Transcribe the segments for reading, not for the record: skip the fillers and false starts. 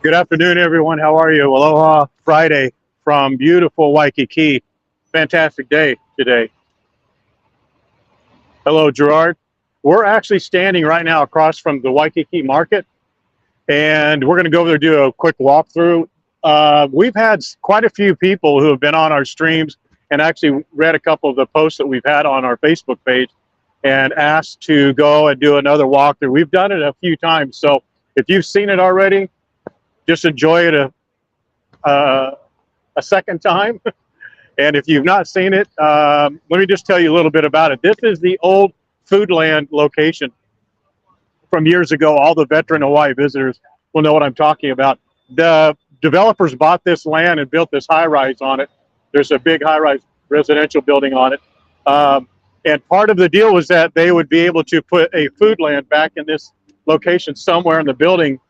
Good afternoon, everyone. How are you? Aloha Friday from beautiful Waikiki. Fantastic day today. Hello, Gerard. We're actually standing right now across from the Waikiki Market, and we're going to go over there and do a quick walkthrough. We've had quite a few people who have been on our streams and actually read a couple of the posts that we've had on our Facebook page and asked to go and do another walkthrough. We've done it a few times, so if you've seen it already, just enjoy it a second time. And if you've not seen it, let me just tell you a little bit about it. This is the old Foodland location from years ago. All the veteran Hawaii visitors will know what I'm talking about. The developers bought this land and built this high-rise on it. There's a big high-rise residential building on it. And part of the deal was that they would be able to put a Foodland back in this location somewhere in the building.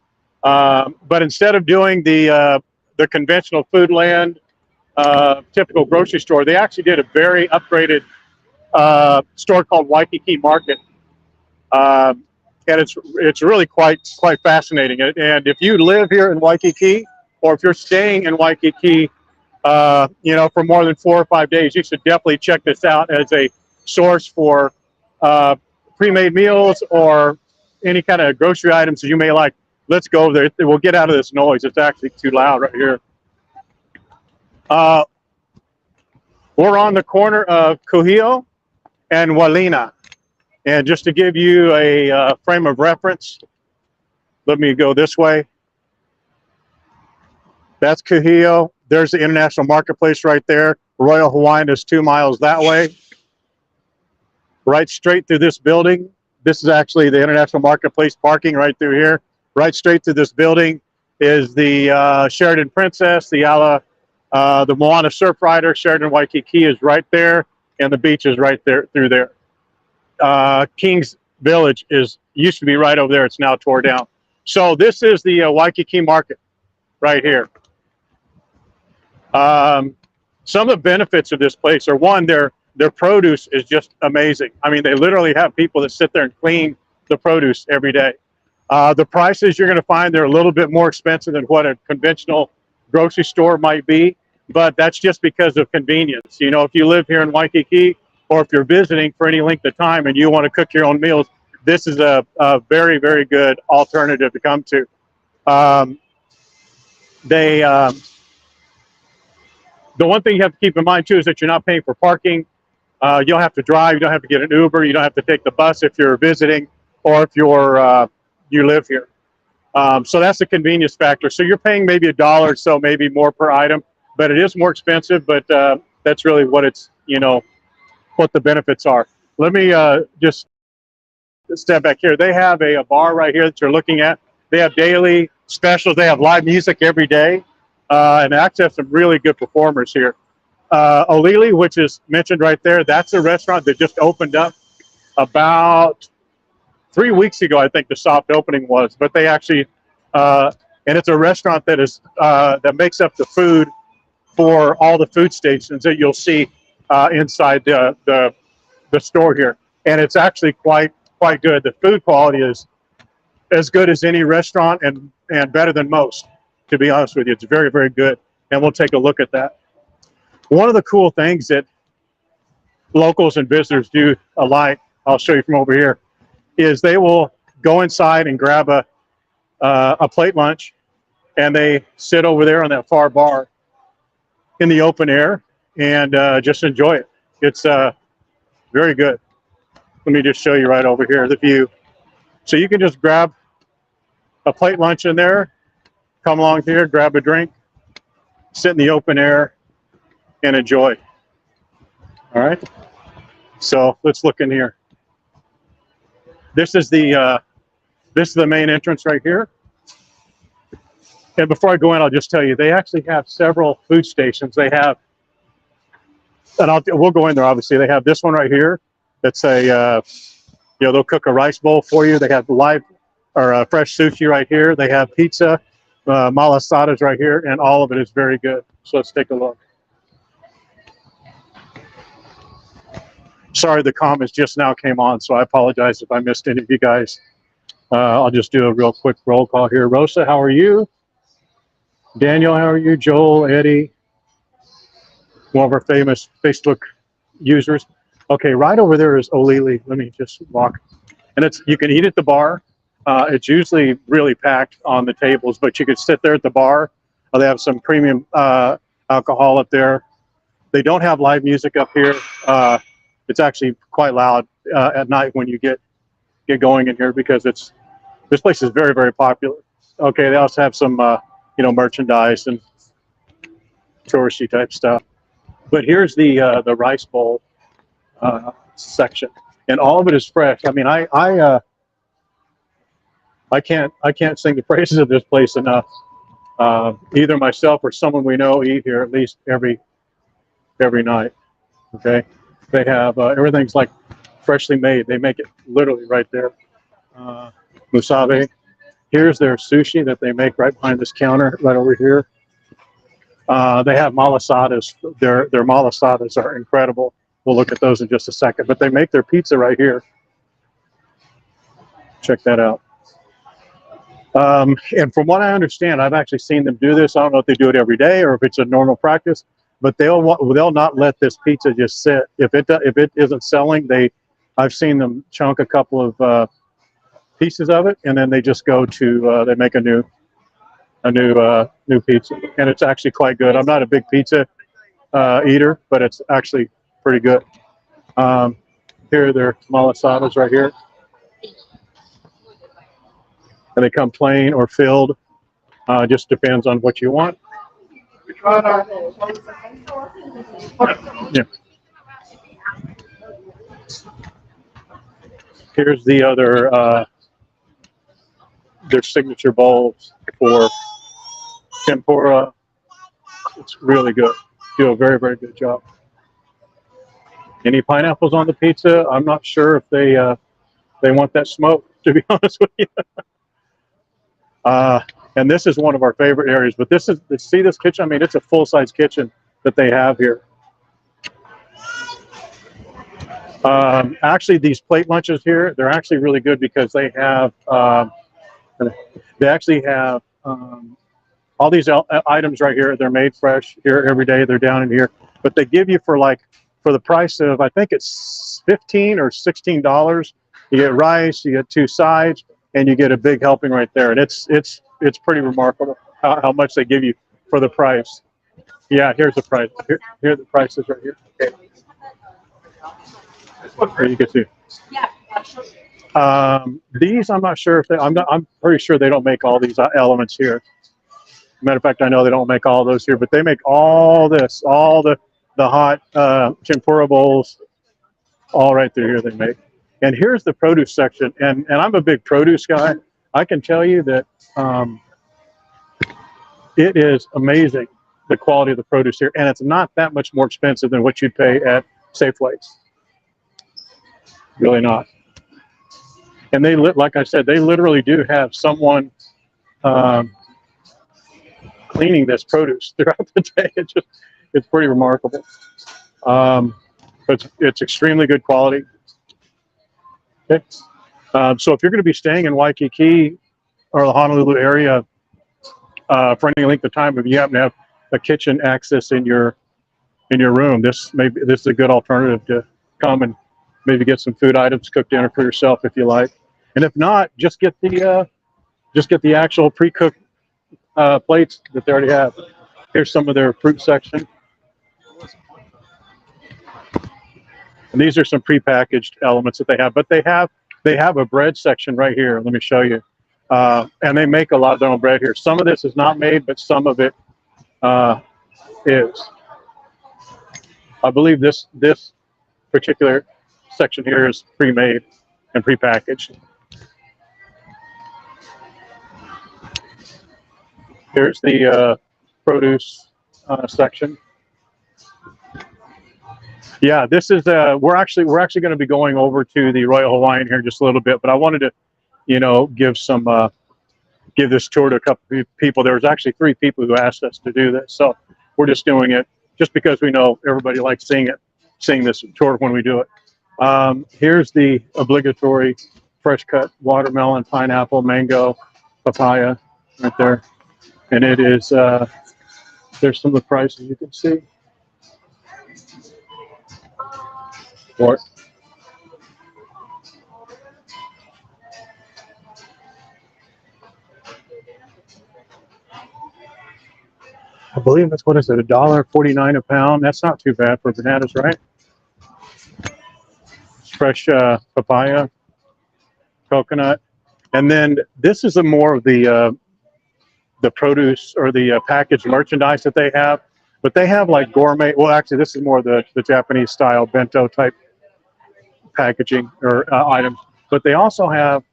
But instead of doing the conventional Foodland typical grocery store, they actually did a very upgraded store called Waikiki Market, and it's really quite fascinating. And if you live here in Waikiki, or if you're staying in Waikiki, you know, for more than 4 or 5 days, you should definitely check this out as a source for pre-made meals or any kind of grocery items that you may like. Let's go over there. We'll get out of this noise. It's actually too loud right here. We're on the corner of Kuhio and Walina. And just to give you a frame of reference, let me go this way. That's Kuhio. There's the International Marketplace right there. Royal Hawaiian is 2 miles that way. Right straight through this building. This is actually the International Marketplace parking right through here. Right straight through this building is the Sheraton Princess, the Moana Surf Rider. Sheraton Waikiki is right there, and the beach is right there through there. King's Village used to be right over there. It's now tore down. So this is the Waikiki Market right here. Some of the benefits of this place are, one, their produce is just amazing. I mean, they literally have people that sit there and clean the produce every day. The prices you're going to find, they're a little bit more expensive than what a conventional grocery store might be, but that's just because of convenience. You know, if you live here in Waikiki, or if you're visiting for any length of time and you want to cook your own meals, this is a very, very good alternative to come to. The one thing you have to keep in mind too is that you're not paying for parking. You don't have to drive. You don't have to get an Uber. You don't have to take the bus if you're visiting, or if you're you live here. So that's the convenience factor. So you're paying maybe $1 or so, maybe more per item, but it is more expensive. But that's really what it's, you know, what the benefits are. Let me just step back here. They have a bar right here that you're looking at. They have daily specials. They have live music every day, and actually have some really good performers here. Olili, which is mentioned right there, that's a restaurant that just opened up about 3 weeks ago, I think the soft opening was. But they actually, and it's a restaurant that is that makes up the food for all the food stations that you'll see inside the store here, and it's actually quite good. The food quality is as good as any restaurant, and better than most, to be honest with you. It's very, very good, and we'll take a look at that. One of the cool things that locals and visitors do alike, I'll show you from over here, is they will go inside and grab a plate lunch, and they sit over there on that far bar in the open air and just enjoy it. It's very good. Let me just show you right over here, the view. So you can just grab a plate lunch in there, come along here, grab a drink, sit in the open air, and enjoy. All right. So let's look in here. This is the main entrance right here. And before I go in, I'll just tell you, they actually have several food stations. They have, and we'll go in there, obviously. They have this one right here. That's a, you know, they'll cook a rice bowl for you. They have live or fresh sushi right here. They have pizza, malasadas right here, and all of it is very good. So let's take a look. Sorry, the comments just now came on, so I apologize if I missed any of you guys. I'll just do a real quick roll call here. Rosa, how are you? Daniel, how are you? Joel, Eddie, one of our famous Facebook users. Okay, right over there is Olili. Let me just walk. And you can eat at the bar. It's usually really packed on the tables, but you could sit there at the bar. They have some premium alcohol up there. They don't have live music up here. It's actually quite loud at night when you get going in here because this place is very, very popular. Okay, they also have some you know, merchandise and touristy type stuff. But here's the rice bowl section, and all of it is fresh. I mean, I can't sing the praises of this place enough. Either myself or someone we know eat here at least every night. Okay, they have everything's like freshly made. They make it literally right there. Musabe. Here's their sushi that they make right behind this counter, right over here. They have malasadas. Their malasadas are incredible. We'll look at those in just a second. But they make their pizza right here. Check that out. And from what I understand, I've actually seen them do this. I don't know if they do it every day or if it's a normal practice, but they'll not let this pizza just sit. If it isn't selling, I've seen them chunk a couple of pieces of it, and then they just go to they make a new pizza, and it's actually quite good. I'm not a big pizza eater, but it's actually pretty good. Here are their malasadas right here, and they come plain or filled. Just depends on what you want. Yeah. Here's the other their signature bowls for tempura. It's really good. Do a very, very good job. Any pineapples on the pizza? I'm not sure if they want that smoke, to be honest with you. And this is one of our favorite areas. But see this kitchen? I mean, it's a full-size kitchen that they have here. Actually, these plate lunches here, they're actually really good because they have all these items right here. They're made fresh here every day. They're down in here, but they give you for the price of, I think it's $15 or $16. You get rice, you get 2 sides, and you get a big helping right there. And it's pretty remarkable how much they give you for the price. Yeah, here's the price. Here are the prices right here. Okay. Here you can see. These, I'm not sure if I'm pretty sure they don't make all these elements here. Matter of fact, I know they don't make all those here, but they make all this, all the hot tempura bowls, all right through here they make. And here's the produce section, and I'm a big produce guy. I can tell you that it is amazing, the quality of the produce here, and it's not that much more expensive than what you'd pay at Safeway. Really not. And like I said, they literally do have someone cleaning this produce throughout the day. It's pretty remarkable. But it's extremely good quality. Okay. So if you're going to be staying in Waikiki or the Honolulu area for any length of time, if you happen to have a kitchen access in your room, this is a good alternative to come and maybe get some food items, cook dinner for yourself if you like. And if not, just get the actual pre-cooked plates that they already have. Here's some of their fruit section. And these are some prepackaged elements that they have, but they have a bread section right here. Let me show you. And they make a lot of their own bread here. Some of this is not made, but some of it is. I believe this particular section here is pre-made and prepackaged. Here's the produce section. Yeah, this is we're actually going to be going over to the Royal Hawaiian here in just a little bit, but I wanted to, you know, give this tour to a couple of people. There was actually 3 people who asked us to do this, so we're just doing it just because we know everybody likes seeing this tour when we do it. Here's the obligatory fresh cut watermelon, pineapple, mango, papaya right there, and it is there's some of the prices you can see. Or I believe that's, what is it, $1.49 a pound? That's not too bad for bananas, right? Fresh papaya, coconut, and then this is more of the produce or the packaged merchandise that they have. But they have like gourmet. Well, actually, this is more the Japanese style bento type packaging or items. But they also have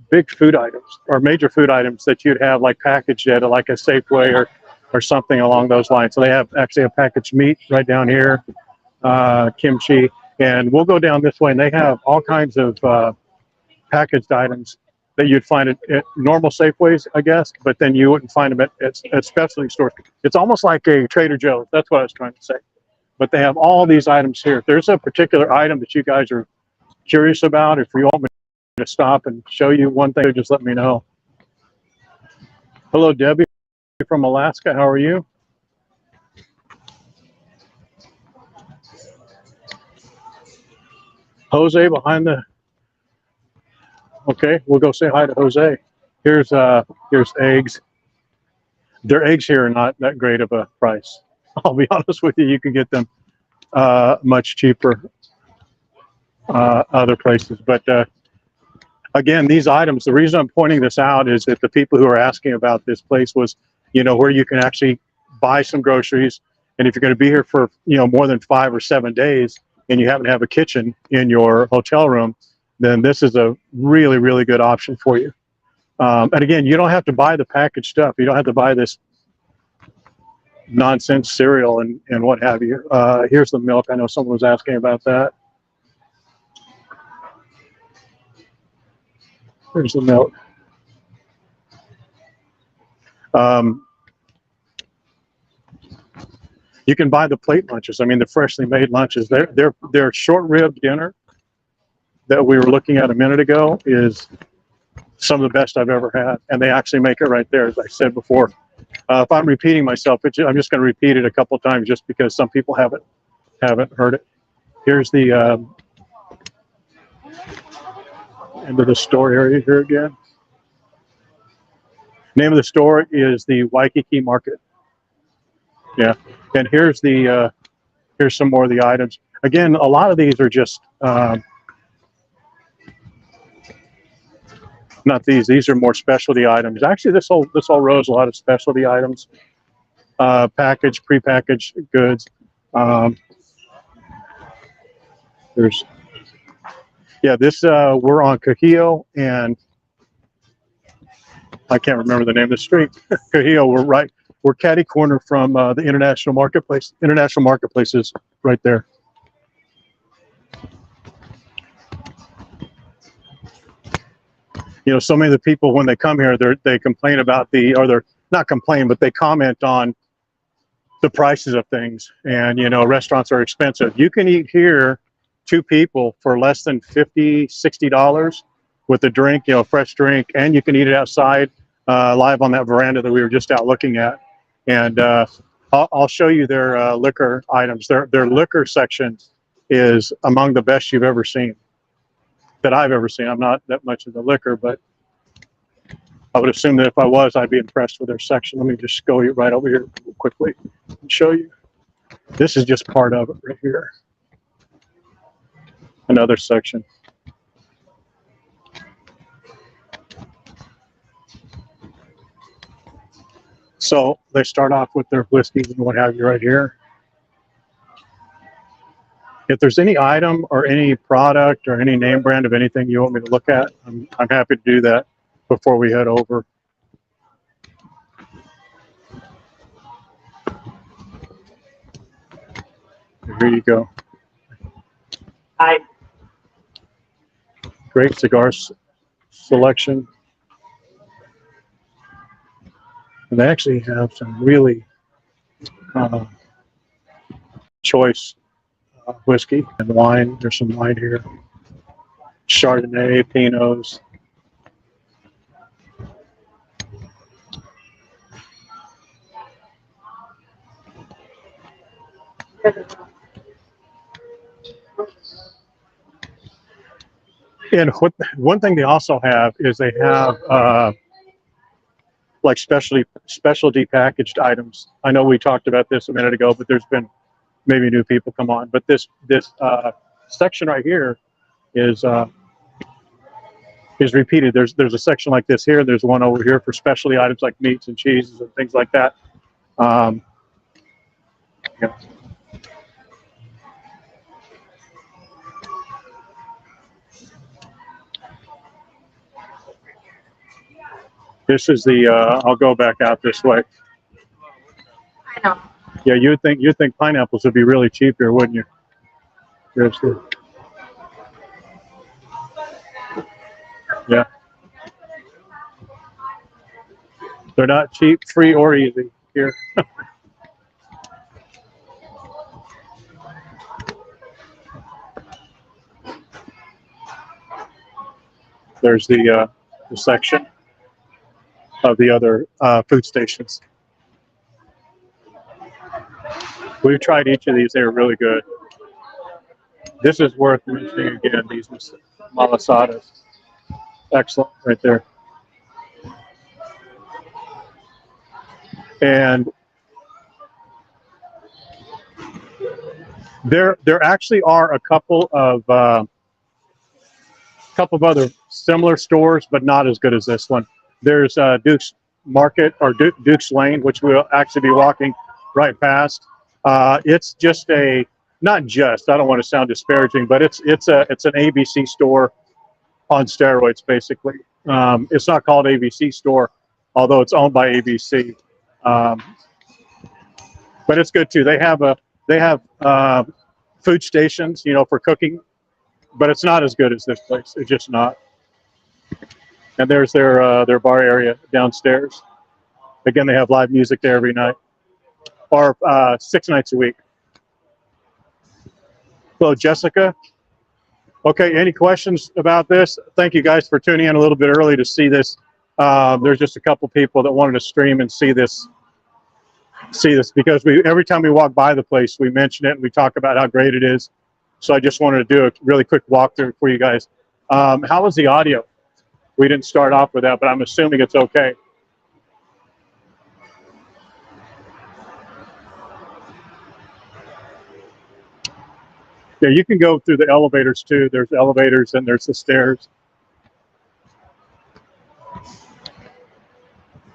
big food items or major food items that you'd have like packaged at like a Safeway or something along those lines. So they have actually a packaged meat right down here, kimchi, and we'll go down this way, and they have all kinds of packaged items that you'd find at normal Safeways, I guess, but then you wouldn't find them at specialty stores. It's almost like a Trader Joe's. That's what I was trying to say. But they have all these items here. If there's a particular item that you guys are curious about, if you want me to stop and show you one thing, just let me know. Hello, Debbie from Alaska. How are you? Jose behind the... Okay, we'll go say hi to Jose. Here's eggs. Their eggs here are not that great of a price. I'll be honest with you. You can get them much cheaper other places. But again, these items, the reason I'm pointing this out is that the people who are asking about this place was, you know, where you can actually buy some groceries. And if you're going to be here for, you know, more than 5 or 7 days and you happen to have a kitchen in your hotel room, then this is a really, really good option for you. And again, you don't have to buy the packaged stuff. You don't have to buy this nonsense cereal and what have you. Here's the milk. I know someone was asking about that. Here's the milk. You can buy the plate lunches. I mean, the freshly made lunches. Their short rib dinner that we were looking at a minute ago is some of the best I've ever had, and they actually make it right there, as I said before. If I'm repeating myself, I'm just going to repeat it a couple of times just because some people haven't heard it. Here's the end of the store area here again. Name of the store is the Waikiki Market. Yeah, and here's some more of the items. Again, a lot of these are just not these. These are more specialty items. Actually, this whole row is a lot of specialty items, packaged, prepackaged goods. There's, yeah, this we're on Kahio, and I can't remember the name of the street. Kahio. We're catty corner from the International Marketplace. International Marketplace is right there. You know, so many of the people when they come here, they complain about or they're not complain, but they comment on the prices of things. And you know, restaurants are expensive. You can eat here, 2 people for less than $50, $60 with a drink, you know, fresh drink, and you can eat it outside, live on that veranda that we were just out looking at. And I'll show you their liquor items. Their liquor section is among the best you've ever seen. That I've ever seen. I'm not that much of the liquor, but I would assume that if I was, I'd be impressed with their section. Let me just go right over here quickly and show you. This is just part of it right here. Another section. So they start off with their whiskeys and what have you right here. If there's any item or any product or any name brand of anything you want me to look at, I'm happy to do that before we head over. Here you go. Hi. Great cigar selection. And they actually have some really choice whiskey and wine. There's some wine here. Chardonnay, Pinots. And one thing they also have is they have like specialty packaged items. I know we talked about this a minute ago, but there's been maybe new people come on. But this section right here is repeated. There's a section like this here. There's one over here for specialty items like meats and cheeses and things like that. Yeah. This is the. I'll go back out this way. I know. Yeah, you'd think pineapples would be really cheap here, wouldn't you? Here's the. Yeah. They're not cheap, free, or easy here. There's the section of the other food stations. We've tried each of these. They're really good. This is worth mentioning again, these malasadas. Excellent right there. And there actually are a couple of other similar stores, but not as good as this one. There's Duke's Market or Duke's Lane, which we'll actually be walking right past. It's just I don't want to sound disparaging, but it's an ABC store on steroids, basically. It's not called ABC store, although it's owned by ABC. But it's good too. They have food stations, for cooking, but it's not as good as this place. It's just not. And there's their bar area downstairs. Again, they have live music there every night, or 6 nights a week. Hello, Jessica. Okay, any questions about this? Thank you guys for tuning in a little bit early to see this. There's just a couple people that wanted to stream and see this because every time we walk by the place, we mention it and we talk about how great it is. So I just wanted to do a really quick walkthrough for you guys. How was the audio? We didn't start off with that, but I'm assuming it's okay. Yeah, you can go through the elevators too. There's elevators and there's the stairs.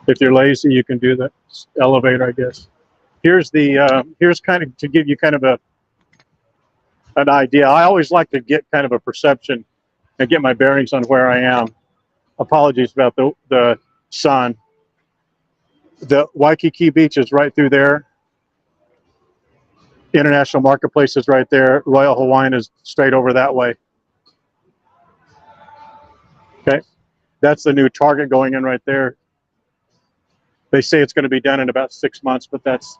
If you're lazy, you can do the elevator, I guess. Here's kind of to give you kind of an idea. I always like to get kind of a perception and get my bearings on where I am. Apologies about the sun. The Waikiki Beach is right through there. International Marketplace is right there. Royal Hawaiian is straight over that way. Okay, that's the new Target going in right there. They say it's going to be done in about 6 months, but that's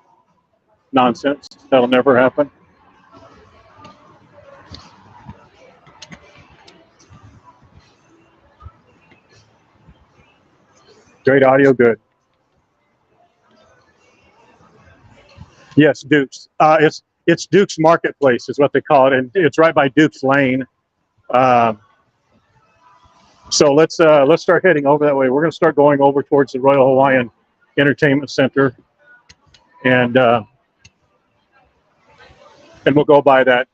nonsense. That'll never happen. Great audio, good. Yes, Duke's. It's Duke's Marketplace is what they call it, and it's right by Duke's Lane. So let's start heading over that way. We're going to start going over towards the Royal Hawaiian Entertainment Center, and we'll go by that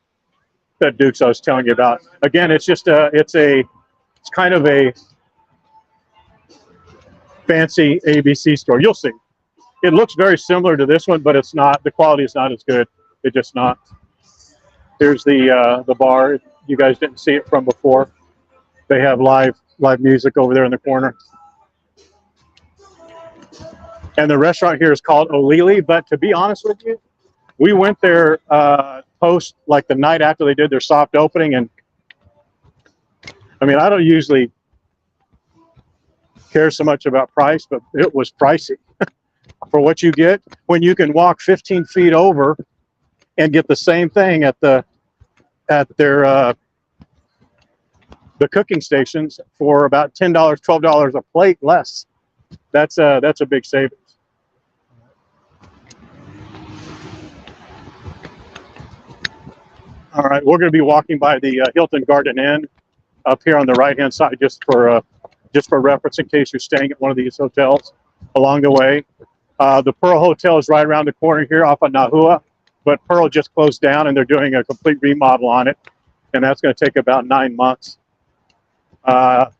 that Duke's I was telling you about. Again, it's just it's kind of a fancy ABC store. You'll see. It looks very similar to this one, but it's not. The quality is not as good. It's just not. Here's the bar. You guys didn't see it from before. They have live music over there in the corner. And the restaurant here is called Olili. But to be honest with you, we went there post like the night after they did their soft opening, and I mean I don't usually care so much about price, but it was pricey for what you get when you can walk 15 feet over and get the same thing at their the cooking stations for about $10, $12 a plate less. That's a big savings. All right, we're going to be walking by the Hilton Garden Inn up here on the right-hand side, just for reference, in case you're staying at one of these hotels along the way. The Pearl Hotel is right around the corner here off of Nahua, but Pearl just closed down and they're doing a complete remodel on it, and that's going to take about 9 months. And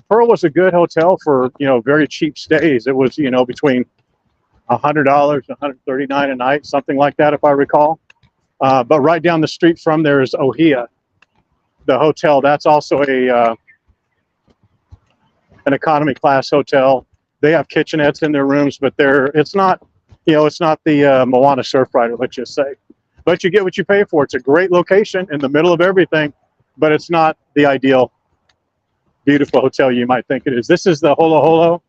Pearl was a good hotel for very cheap stays. It was between $100 and $139 a night, something like that, if I recall. But right down the street from there is Ohia, the hotel. That's also an economy class hotel. They have kitchenettes in their rooms, but it's not the Moana Surfrider, let's just say. But you get what you pay for. It's a great location in the middle of everything, but it's not the ideal, beautiful hotel you might think it is. This is the Holo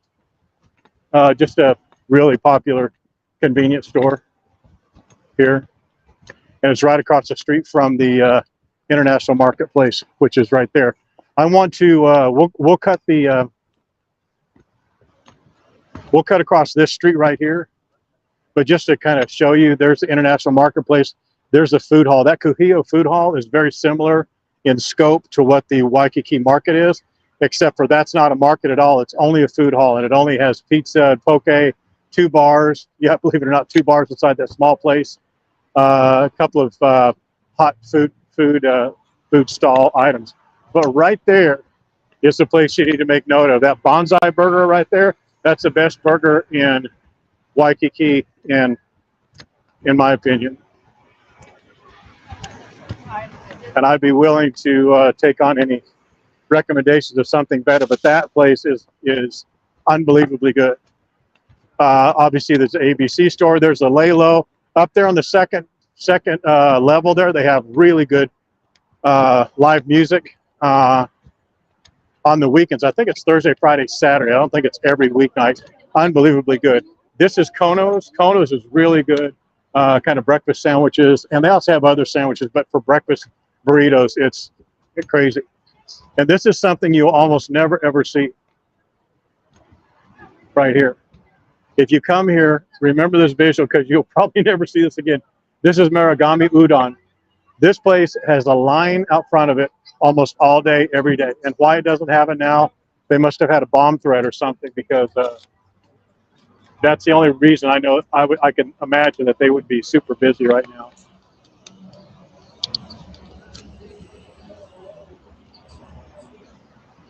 Holo, just a really popular convenience store here. And it's right across the street from the International Marketplace, which is right there. I want to, we'll cut across this street right here. But just to kind of show you, there's the International Marketplace. There's the food hall. That Kuhio food hall is very similar in scope to what the Waikiki Market is, except for that's not a market at all. It's only a food hall, and it only has pizza and poke, 2 bars. Yeah, believe it or not, 2 bars inside that small place. A couple of hot food stall items. But right there is the place you need to make note of. That Bonsai Burger right there, that's the best burger in Waikiki, in my opinion. And I'd be willing to take on any recommendations of something better, but that place is unbelievably good. Obviously, there's an ABC store. There's a Lalo up there on the second level there. They have really good live music on the weekends. I think it's Thursday, Friday, Saturday. I don't think it's every weeknight. Unbelievably good. This is Kono's. Kono's is really good, kind of breakfast sandwiches, and they also have other sandwiches, but for breakfast burritos, it's crazy. And this is something you'll almost never ever see right here. If you come here, remember this visual, because you'll probably never see this again. This is Marugame Udon. This place has a line out front of it almost all day, every day. And why it doesn't have it now, they must have had a bomb threat or something, because that's the only reason I know. I can imagine that they would be super busy right now.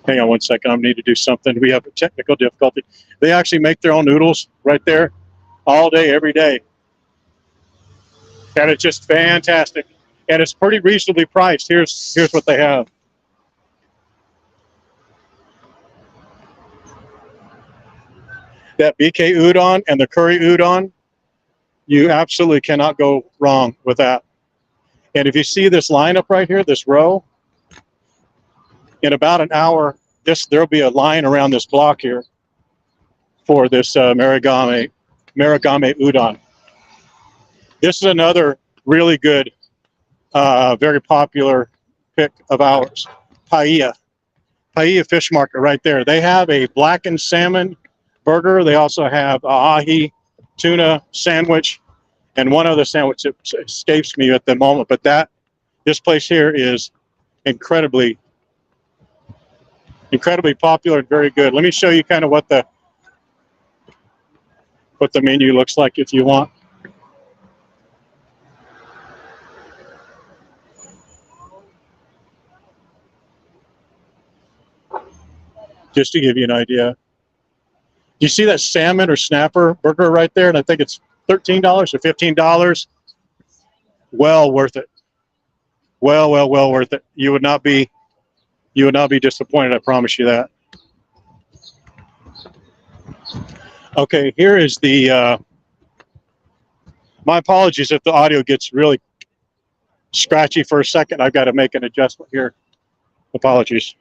Hang on one second. I need to do something. We have a technical difficulty. They actually make their own noodles right there all day, every day. And it's just fantastic. And it's pretty reasonably priced. Here's what they have. That BK udon and the curry udon, you absolutely cannot go wrong with that. And if you see this lineup right here, this row, in about an hour, there'll be a line around this block here for this Marugame udon. This is another really good, very popular pick of ours. Paia Fish Market right there. They have a blackened salmon burger. They also have a ahi tuna sandwich and one other sandwich that escapes me at the moment. But this place here is incredibly popular and very good. Let me show you kind of what the menu looks like if you want. just to give you an idea. You see that salmon or snapper burger right there? And I think it's $13 or $15. Well worth it. Well worth it. You would not be disappointed, I promise you that. Okay, here is the my apologies if the audio gets really scratchy for a second. I've got to make an adjustment here. Apologies.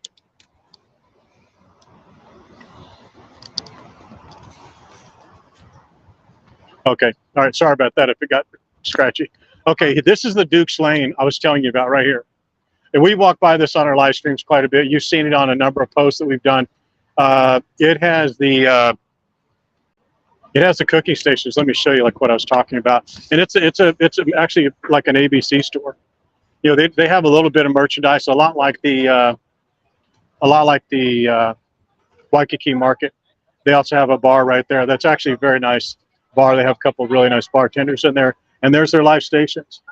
Okay. All right. Sorry about that if it got scratchy. Okay. This is the Duke's Lane I was telling you about right here. And we walk by this on our live streams quite a bit. You've seen it on a number of posts that we've done. It has the cooking stations. Let me show you like what I was talking about. And it's actually like an ABC store. You know, they have a little bit of merchandise, a lot like the Waikiki Market. They also have a bar right there. That's actually a very nice bar. They have a couple of really nice bartenders in there, and there's their live stations.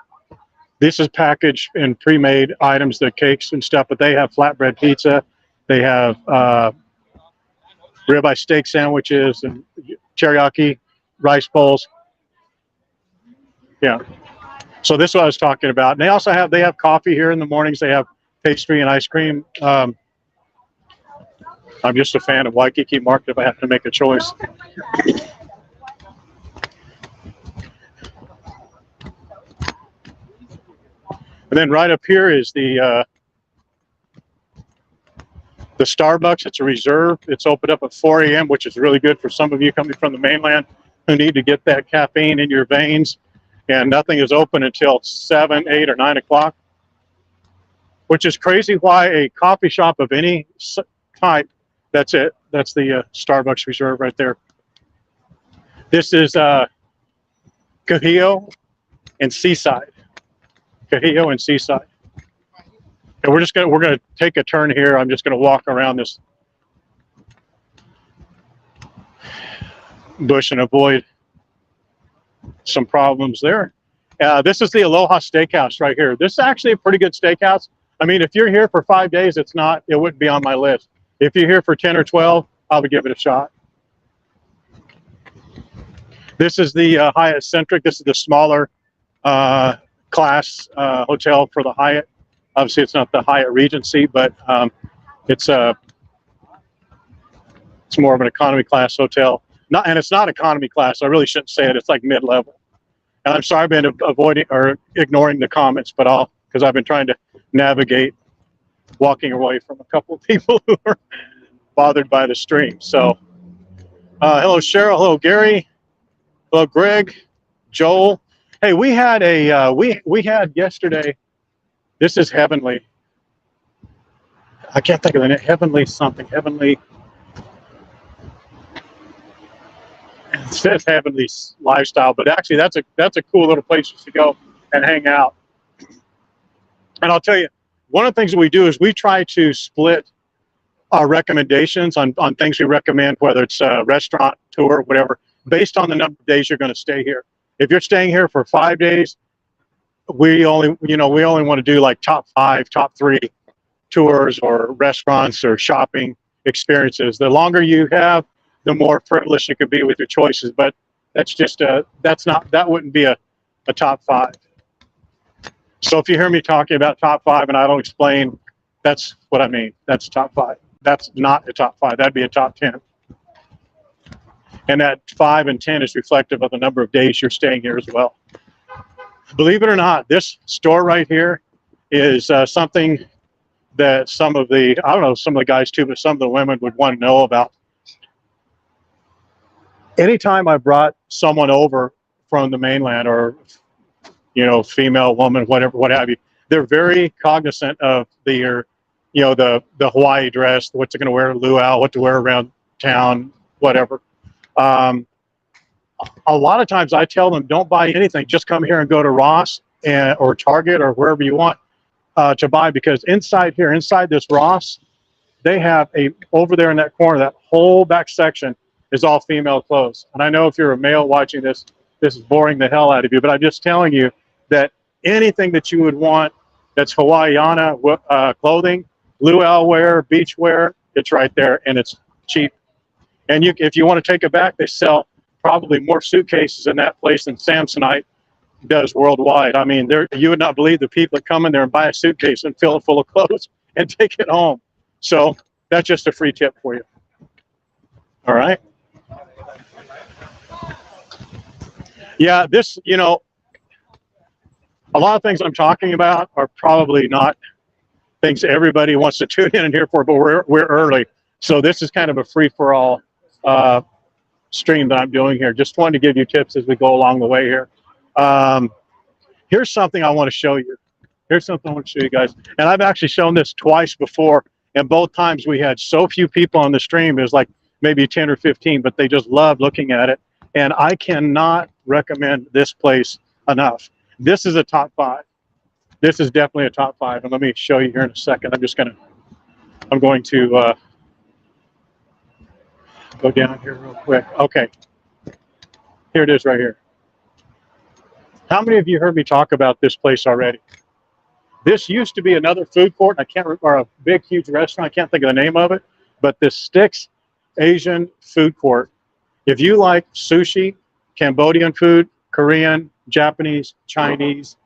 This is packaged and pre-made items, the cakes and stuff, but they have flatbread pizza. They have ribeye steak sandwiches and teriyaki rice bowls. Yeah. So this is what I was talking about. And they also have coffee here in the mornings. They have pastry and ice cream. I'm just a fan of Waikiki Market if I have to make a choice. And then right up here is the Starbucks. It's a reserve. It's opened up at 4 a.m., which is really good for some of you coming from the mainland who need to get that caffeine in your veins. And nothing is open until 7, 8, or 9 o'clock, which is crazy why a coffee shop of any type, that's it. That's the Starbucks reserve right there. This is Kahio and Seaside. Kahio and Seaside. And we're gonna take a turn here. I'm just gonna walk around this bush and avoid some problems there. This is the Aloha Steakhouse right here. This is actually a pretty good steakhouse. I mean, if you're here for 5 days, it wouldn't be on my list. If you're here for 10 or 12, I would give it a shot. This is the Hyatt Centric. This is the smaller class hotel for the Hyatt. Obviously, it's not the Hyatt Regency, but it's more of an economy class hotel. And it's not economy class. I really shouldn't say it. It's like mid-level. And I'm sorry I've been avoiding or ignoring the comments, but because I've been trying to navigate walking away from a couple of people who are bothered by the stream. So, hello Cheryl, hello Gary, hello Greg, Joel. Hey, we had we had yesterday. This is Heavenly. I can't think of the name. Heavenly something. Heavenly. It says Heavenly Lifestyle, but actually that's a cool little place to go and hang out. And I'll tell you, one of the things that we do is we try to split our recommendations on things we recommend, whether it's a restaurant, tour, whatever, based on the number of days you're going to stay here. If you're staying here for 5 days, we only want to do like top 5, top 3 tours or restaurants or shopping experiences. The longer you have, the more frivolous you could be with your choices. But that's just that wouldn't be a top 5. So if you hear me talking about top 5 and I don't explain, that's what I mean. That's top 5. That's not a top 5. That'd be a top 10. And that 5 and 10 is reflective of the number of days you're staying here as well. Believe it or not, this store right here is something that some of the guys too, but some of the women would want to know about. Anytime I brought someone over from the mainland or, female, woman, whatever, what have you, they're very cognizant of the Hawaii dress, what they're going to wear, luau, what to wear around town, whatever. A lot of times I tell them, don't buy anything. Just come here and go to Ross or Target or wherever you want to buy, because inside this Ross, they have over there in that corner, that whole back section is all female clothes. And I know if you're a male watching this is boring the hell out of you, but I'm just telling you that anything that you would want that's Hawaiiana clothing, luau wear, beach wear, It's right there, and it's cheap. And if you want to take it back, they sell probably more suitcases in that place than Samsonite does worldwide. I mean, you would not believe the people that come in there and buy a suitcase and fill it full of clothes and take it home. So that's just a free tip for you. All right. Yeah, this, a lot of things I'm talking about are probably not things everybody wants to tune in here for, but we're early. So this is kind of a free-for-all stream that I'm doing here. Just wanted to give you tips as we go along the way here. Here's something I want to show you. Here's something I want to show you guys. And I've actually shown this twice before, and both times we had so few people on the stream. It was like maybe 10 or 15, but they just loved looking at it. And I cannot recommend this place enough. This is a top 5. This is definitely a top 5. And let me show you here in a second. I'm going to go down here real quick. Okay. Here it is right here. How many of you heard me talk about this place already? This used to be another food court. I can't remember, or a big, huge restaurant. I can't think of the name of it. But this Sticks Asian food court. If you like sushi, Cambodian food, Korean, Japanese, Chinese,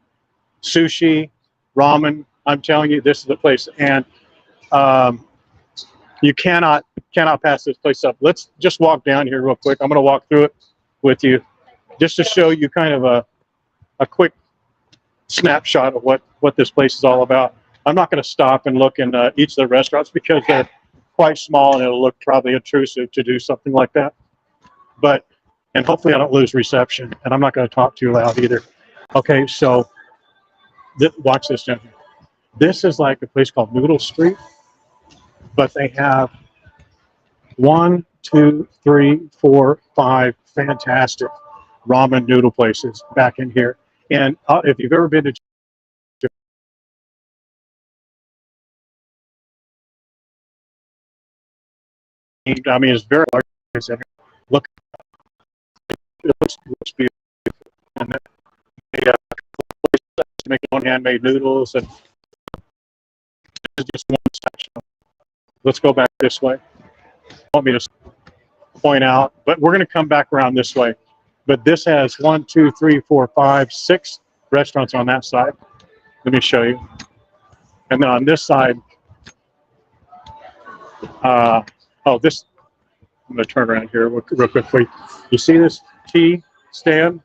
sushi, ramen, I'm telling you, this is the place. And you cannot pass this place up. Let's just walk down here real quick. I'm going to walk through it with you just to show you kind of a quick snapshot of what this place is all about. I'm not going to stop and look in each of the restaurants because they're quite small and it'll look probably intrusive to do something like that. And hopefully I don't lose reception, and I'm not going to talk too loud either. Okay, so watch this down here. This is like a place called Noodle Street, but they have 1, 2, 3, 4, 5 fantastic ramen noodle places back in here. And if you've ever been to Japan, I mean, it's very large. Look, it looks beautiful. And they make their own handmade noodles, and this is just one section. Let's go back this way. I want me to point out, but we're going to come back around this way. But this has 1, 2, 3, 4, 5, 6 restaurants on that side. Let me show you. And then on this side, I'm going to turn around here real quickly. You see this tea stand?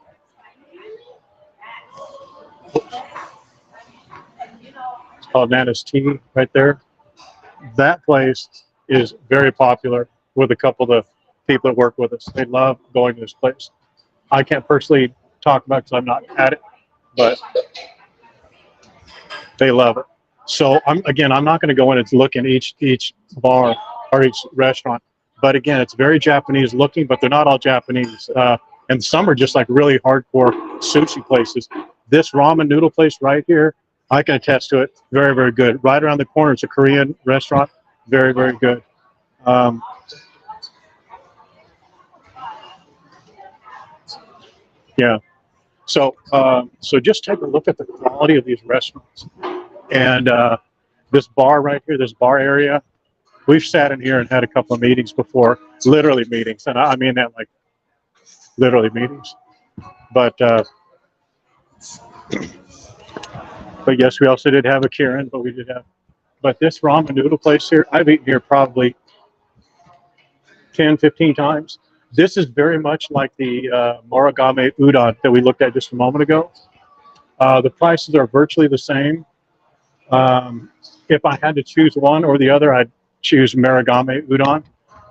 It's called Nana's Tea right there. That place is very popular with a couple of the people that work with us. They love going to this place. I can't personally talk about it because I'm not at it, but they love it. So I'm not going to go in and look in each bar or each restaurant. But again, it's very Japanese looking, but they're not all Japanese. And some are just like really hardcore sushi places. This ramen noodle place right here, I can attest to it. Very, very good. Right around the corner, it's a Korean restaurant. Very, very good. Yeah. So just take a look at the quality of these restaurants. And this bar right here, this bar area, we've sat in here and had a couple of meetings before, literally meetings. And I mean that like literally meetings. But yes, we also did have a Karen, but this ramen noodle place here, I've eaten here probably 10, 15 times. This is very much like the Morigame udon that we looked at just a moment ago. The prices are virtually the same. If I had to choose one or the other, I'd choose Morigame udon.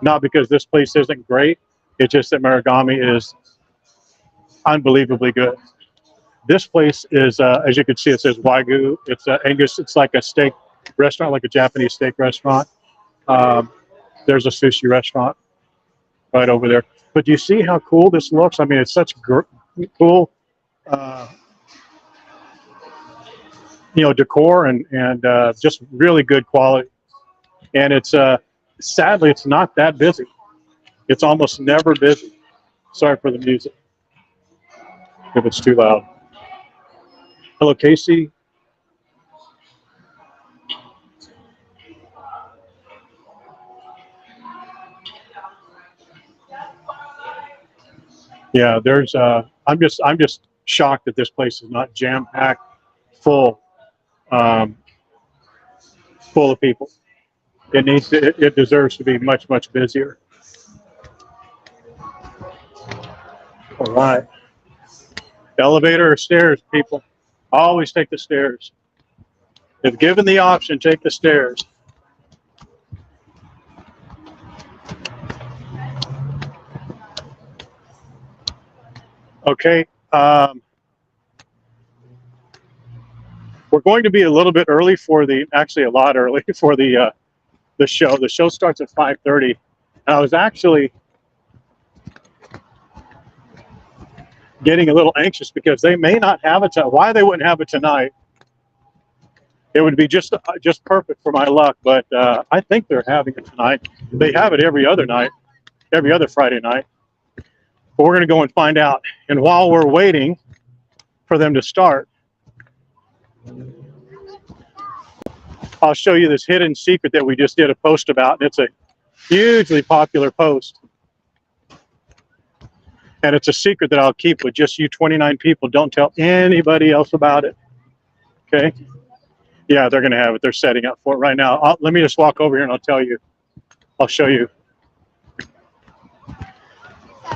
Not because this place isn't great, it's just that Morigame is unbelievably good. This place is, as you can see, it says Wagyu. It's Angus. It's like a steak restaurant, like a Japanese steak restaurant. There's a sushi restaurant right over there. But do you see how cool this looks? I mean, it's such cool, decor and just really good quality. And it's sadly, it's not that busy. It's almost never busy. Sorry for the music if it's too loud. Hello, Casey. Yeah, there's I'm just shocked that this place is not jam-packed full um, full of people. It deserves to be much busier. All right. Elevator or stairs, people? Always take the stairs. If given the option, take the stairs. Okay. We're going to be a little bit early for actually a lot early for the show. The show starts at 5:30. And I was actually getting a little anxious because they may not have it. Why they wouldn't have it tonight? It would be just perfect for my luck. But I think they're having it tonight. They have it every other night, every other Friday night. But we're going to go and find out. And while we're waiting for them to start, I'll show you this hidden secret that we just did a post about. And it's a hugely popular post. And it's a secret that I'll keep with just you 29 people. Don't tell anybody else about it. Okay? Yeah, they're going to have it. They're setting up for it right now. Let me just walk over here and I'll tell you. I'll show you.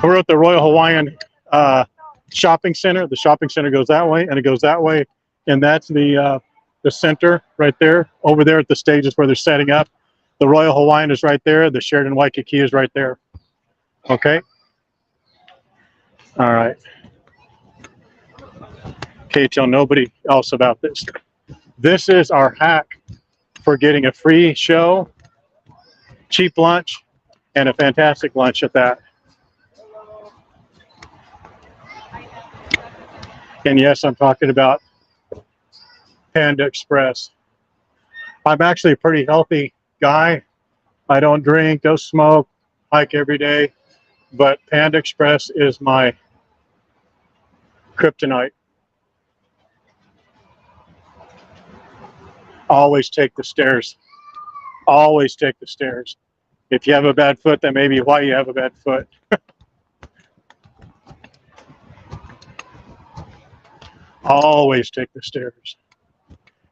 We're at the Royal Hawaiian Shopping Center. The shopping center goes that way and it goes that way. And that's the center right there. Over there at the stages where they're setting up. The Royal Hawaiian is right there. The Sheraton Waikiki is right there. Okay? All right. Okay, tell nobody else about this. This is our hack for getting a free show, cheap lunch, and a fantastic lunch at that. And yes, I'm talking about Panda Express. I'm actually a pretty healthy guy. I don't drink, don't smoke, hike every day, but Panda Express is my kryptonite. Always take the stairs. Always take the stairs. If you have a bad foot, that may be why you have a bad foot. Always take the stairs.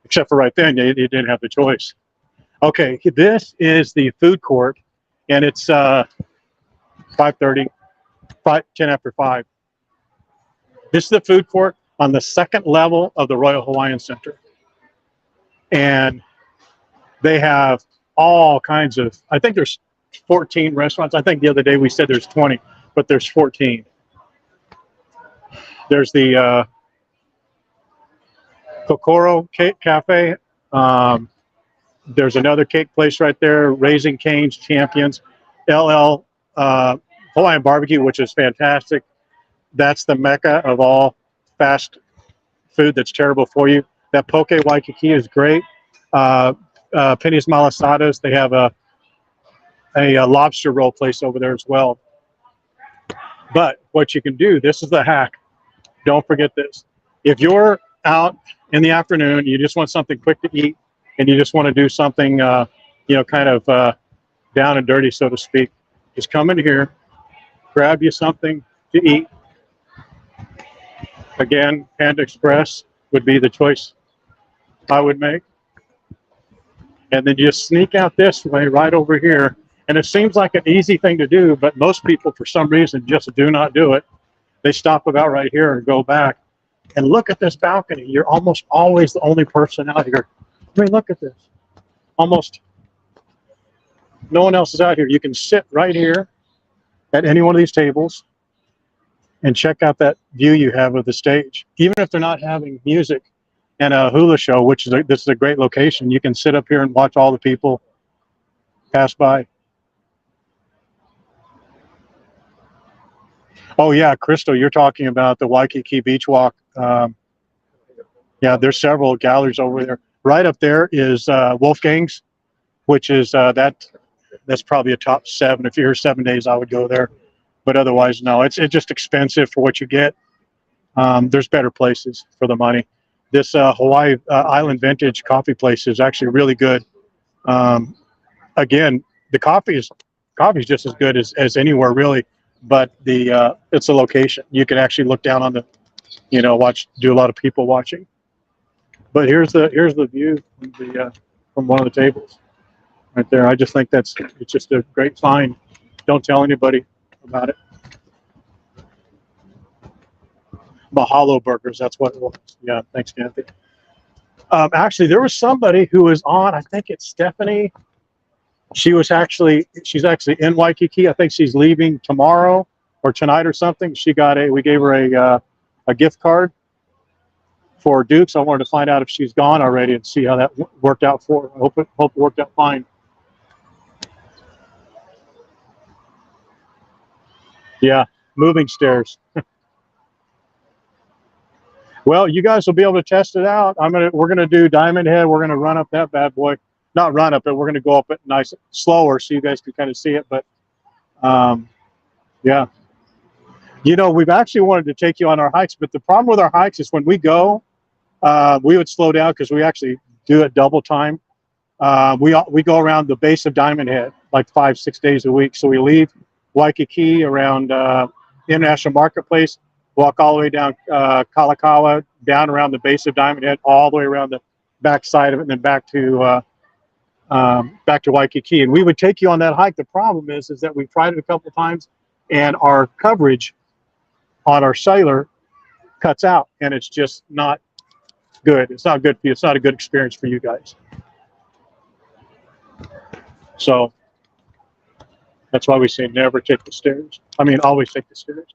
Except for right then, you didn't have the choice. Okay, this is the food court, and it's 5:30, 10 after 5. This is the food court on the second level of the Royal Hawaiian Center. And they have all kinds of, I think there's 14 restaurants. I think the other day we said there's 20, but there's 14. There's the Kokoro Cake Cafe. There's another cake place right there, Raising Cane's Champions. LL Hawaiian Barbecue, which is fantastic. That's the mecca of all fast food that's terrible for you. That Poke Waikiki is great. Penny's Malasadas, they have a lobster roll place over there as well. But what you can do, this is the hack. Don't forget this. If you're out in the afternoon, you just want something quick to eat, and you just want to do something, kind of down and dirty, so to speak, just come in here, grab you something to eat. Again, Panda Express would be the choice I would make. And then just sneak out this way right over here. And it seems like an easy thing to do, but most people, for some reason, just do not do it. They stop about right here and go back. And look at this balcony. You're almost always the only person out here. I mean, look at this. Almost no one else is out here. You can sit right here at any one of these tables and check out that view you have of the stage. Even if they're not having music and a hula show, which is this is a great location, you can sit up here and watch all the people pass by. Oh yeah, Crystal, you're talking about the Waikiki Beach Walk. Yeah, there's several galleries over there. Right up there is Wolfgang's, which is that's probably a top 7. If you're here 7 days, I would go there. But otherwise, no, it's just expensive for what you get. There's better places for the money. This Hawaii Island Vintage coffee place is actually really good. Again, the coffee is just as good as anywhere really. but the it's a location. You can actually look down on the, do a lot of people watching. But here's the view from one of the tables right there. I just think it's just a great find. Don't tell anybody about it. Mahalo Burgers, that's what it was. Yeah, thanks, Kathy. Actually, there was somebody who was on. I think it's Stephanie. She's actually in Waikiki. I think she's leaving tomorrow or tonight or something. We gave her a gift card for Duke's. I wanted to find out if she's gone already and see how that worked out for her. I hope it worked out fine. Yeah, moving stairs. Well, you guys will be able to test it out. We're gonna do Diamond Head. We're gonna run up that bad boy. Not run up it. We're gonna go up it nice, slower, so you guys can kind of see it. But yeah, we've actually wanted to take you on our hikes, but the problem with our hikes is when we go, we would slow down because we actually do it double time. We go around the base of Diamond Head like 5-6 days a week. So we leave Waikiki around International Marketplace, walk all the way down Kalakaua, down around the base of Diamond Head, all the way around the back side of it, and then back to Waikiki. And we would take you on that hike. The problem is that we've tried it a couple of times, and our coverage on our cellular cuts out, and it's just not good. It's not good for you. It's not a good experience for you guys. So that's why we say never take the stairs. I mean, always take the stairs.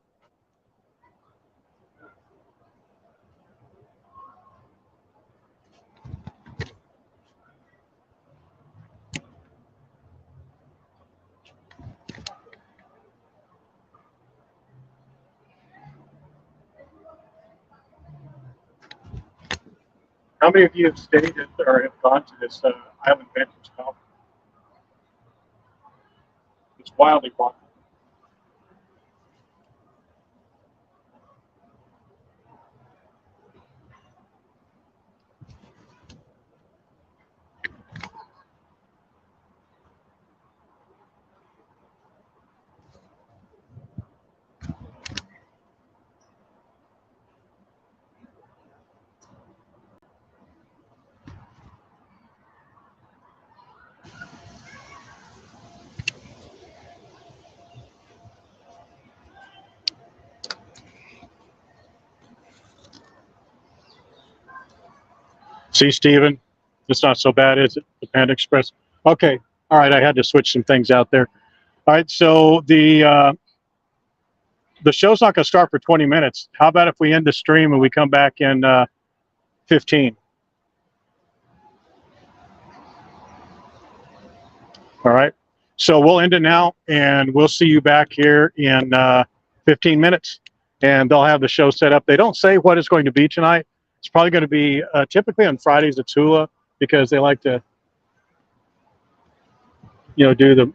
How many of you have stayed at or have gone to this Island Vintage Conference? It's wildly popular. See, Steven, it's not so bad, is it? The Panda Express. Okay, all right. I had to switch some things out there. All right, so the show's not going to start for 20 minutes. How about if we end the stream and we come back in 15? All right. So we'll end it now, and we'll see you back here in 15 minutes. And they'll have the show set up. They don't say what it's going to be tonight. It's probably going to be typically on Fridays it's hula, because they like to, do the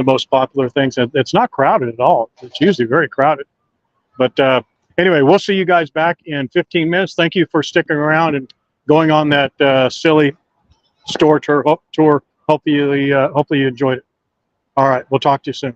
most popular things. And it's not crowded at all. It's usually very crowded. But anyway, we'll see you guys back in 15 minutes. Thank you for sticking around and going on that silly store tour. Hopefully you enjoyed it. All right, we'll talk to you soon.